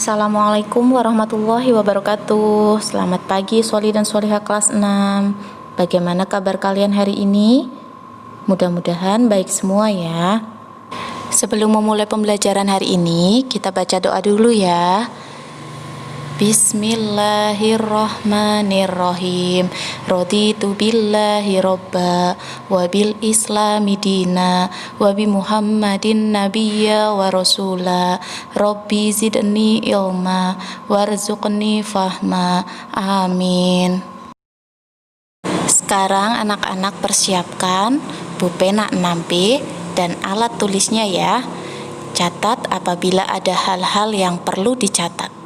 Assalamualaikum warahmatullahi wabarakatuh. Selamat pagi Sholi dan Sholiha kelas 6. Bagaimana kabar kalian hari ini? Mudah-mudahan baik semua ya. Sebelum memulai pembelajaran hari ini, kita baca doa dulu ya. Bismillahirrahmanirrahim. Raditu billahi robba wa bil islami dina wa bi muhammadin nabiyya wa rasula. Rabbi zidni ilma warzuqni fahma. Amin. Sekarang anak-anak persiapkan pulpen 6B dan alat tulisnya ya. Catat apabila ada hal-hal yang perlu dicatat.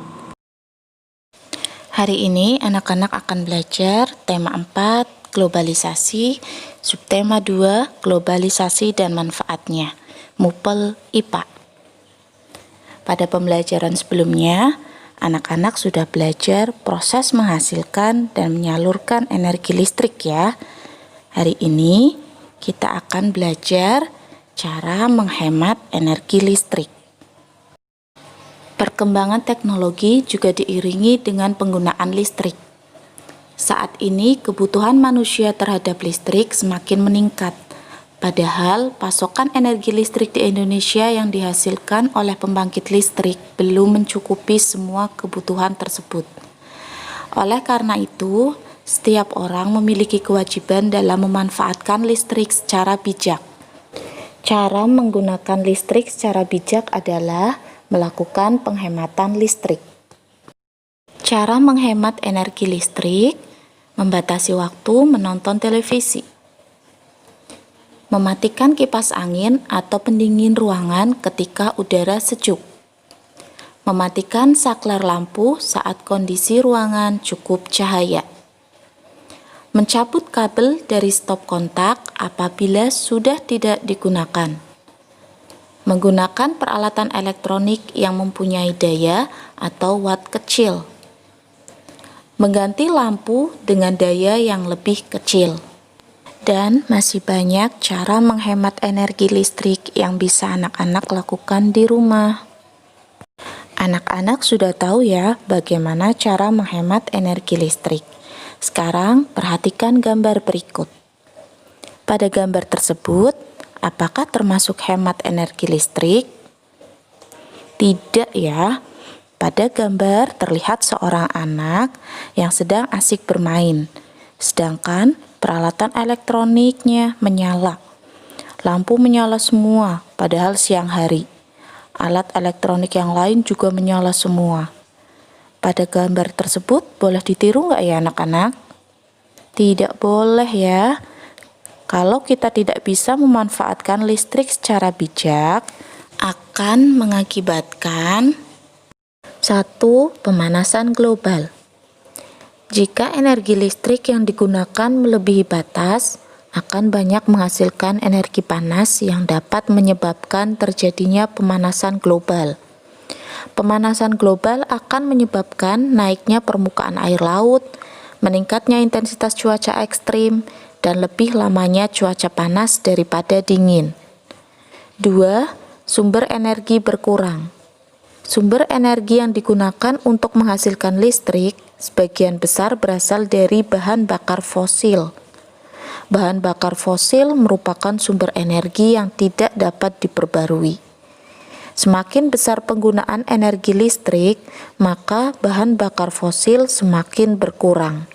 Hari ini anak-anak akan belajar tema 4, globalisasi, subtema 2, globalisasi dan manfaatnya, MUPEL IPA. Pada pembelajaran sebelumnya, anak-anak sudah belajar proses menghasilkan dan menyalurkan energi listrik ya. Hari ini kita akan belajar cara menghemat energi listrik. Perkembangan teknologi juga diiringi dengan penggunaan listrik. Saat ini kebutuhan manusia terhadap listrik semakin meningkat. Padahal pasokan energi listrik di Indonesia yang dihasilkan oleh pembangkit listrik belum mencukupi semua kebutuhan tersebut. Oleh karena itu, setiap orang memiliki kewajiban dalam memanfaatkan listrik secara bijak. Cara menggunakan listrik secara bijak adalah melakukan penghematan listrik. Cara menghemat energi listrik: membatasi waktu menonton televisi, mematikan kipas angin atau pendingin ruangan ketika udara sejuk, mematikan saklar lampu saat kondisi ruangan cukup cahaya, mencabut kabel dari stop kontak apabila sudah tidak digunakan, menggunakan peralatan elektronik yang mempunyai daya atau watt kecil, mengganti lampu dengan daya yang lebih kecil. Dan masih banyak cara menghemat energi listrik yang bisa anak-anak lakukan di rumah. Anak-anak sudah tahu ya bagaimana cara menghemat energi listrik. Sekarang perhatikan gambar berikut. Pada gambar tersebut, apakah termasuk hemat energi listrik? Tidak ya. Pada gambar terlihat seorang anak yang sedang asik bermain, sedangkan peralatan elektroniknya menyala. Lampu menyala semua, padahal siang hari. Alat elektronik yang lain juga menyala semua. Pada gambar tersebut boleh ditiru nggak ya anak-anak? Tidak boleh ya. Kalau kita tidak bisa memanfaatkan listrik secara bijak, akan mengakibatkan 1. Pemanasan global. Jika energi listrik yang digunakan melebihi batas, akan banyak menghasilkan energi panas yang dapat menyebabkan terjadinya pemanasan global. Pemanasan global akan menyebabkan naiknya permukaan air laut, meningkatnya intensitas cuaca ekstrim, dan lebih lamanya cuaca panas daripada dingin. 2. Sumber energi berkurang. Sumber energi yang digunakan untuk menghasilkan listrik sebagian besar berasal dari bahan bakar fosil. Bahan bakar fosil merupakan sumber energi yang tidak dapat diperbarui. Semakin besar penggunaan energi listrik, maka bahan bakar fosil semakin berkurang.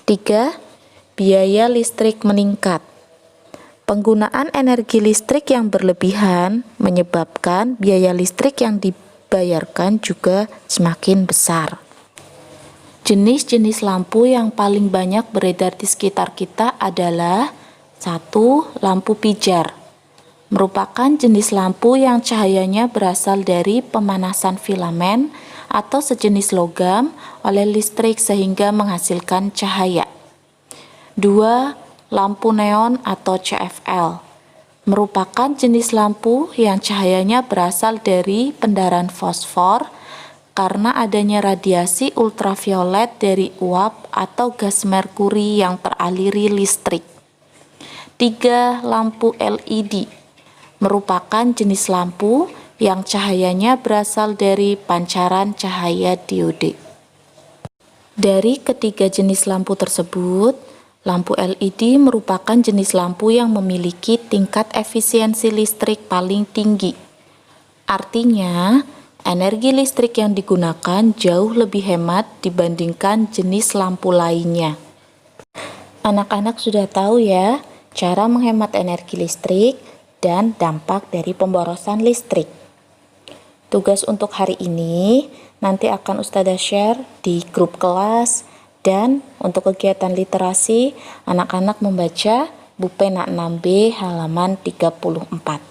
3. Biaya listrik meningkat. Penggunaan energi listrik yang berlebihan menyebabkan biaya listrik yang dibayarkan juga semakin besar. Jenis-jenis lampu yang paling banyak beredar di sekitar kita adalah 1. Lampu pijar. Merupakan jenis lampu yang cahayanya berasal dari pemanasan filamen atau sejenis logam oleh listrik sehingga menghasilkan cahaya. 2. Lampu neon atau CFL. Merupakan jenis lampu yang cahayanya berasal dari pendaran fosfor karena adanya radiasi ultraviolet dari uap atau gas merkuri yang teraliri listrik. 3. Lampu LED. Merupakan jenis lampu yang cahayanya berasal dari pancaran cahaya diode. Dari ketiga jenis lampu tersebut, lampu LED merupakan jenis lampu yang memiliki tingkat efisiensi listrik paling tinggi. Artinya, energi listrik yang digunakan jauh lebih hemat dibandingkan jenis lampu lainnya. Anak-anak sudah tahu ya, cara menghemat energi listrik dan dampak dari pemborosan listrik. Tugas untuk hari ini nanti akan Ustazah share di grup kelas, dan untuk kegiatan literasi, anak-anak membaca buku pena 6B halaman 34.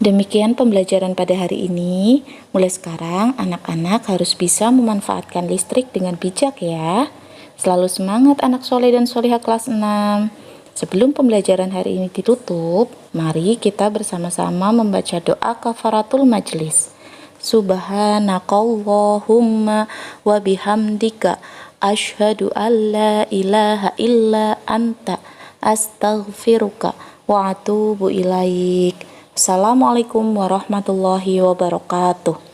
Demikian pembelajaran pada hari ini. Mulai sekarang anak-anak harus bisa memanfaatkan listrik dengan bijak ya. Selalu semangat anak soleh dan solihah kelas 6. Sebelum pembelajaran hari ini ditutup, mari kita bersama-sama membaca doa kafaratul majlis. Subhanakallahumma wa bihamdika asyhadu an la ilaha illa anta astaghfiruka wa atubu ilaik. Assalamualaikum warahmatullahi wabarakatuh.